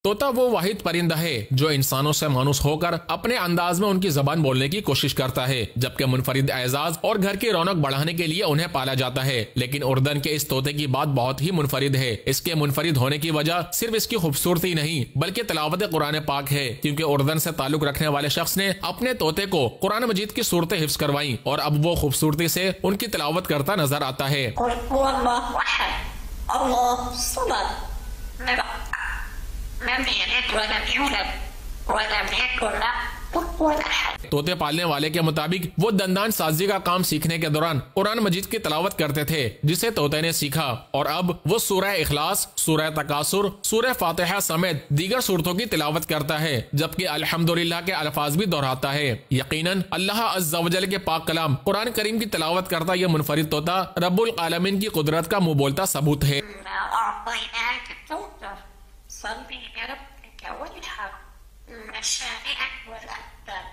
तोता वो वाहिद परिंदा है जो इंसानों से मानूस होकर अपने अंदाज में उनकी जबान बोलने की कोशिश करता है, जबकि मुनफरिद एजाज और घर की रौनक बढ़ाने के लिए उन्हें पाला जाता है। लेकिन उर्दन के इस तोते की बात बहुत ही मुनफरिद है। इसके मुनफरिद होने की वजह सिर्फ इसकी खूबसूरती नहीं बल्कि तिलावत कुरान पाक है, क्योंकि उर्दन से ताल्लुक रखने वाले शख्स ने अपने तोते को कुरान मजीद की सूरतें हिफ्ज करवाई और अब वो खूबसूरती से उनकी तिलावत करता नजर आता है। तोते पालने वाले के मुताबिक वो दंदान साजी का काम सीखने के दौरान कुरान मजीद की तिलावत करते थे, जिसे तोते ने सीखा और अब वो सूरह इखलास, सूरह तकासुर, सूरह फातिहा समेत दीगर सूरतों की तिलावत करता है, जबकि अल्हम्दुलिल्लाह के अल्फाज भी दोहराता है। यकीनन अल्लाह अज़्ज़ा व जल के पाक कलाम कुरान करीम की तिलावत करता यह मुनफरिद तोता रब्बुल आलमीन की कुदरत का मुंह बोलता सबूत है। صلي لربك وانحر مشارعك والأكبر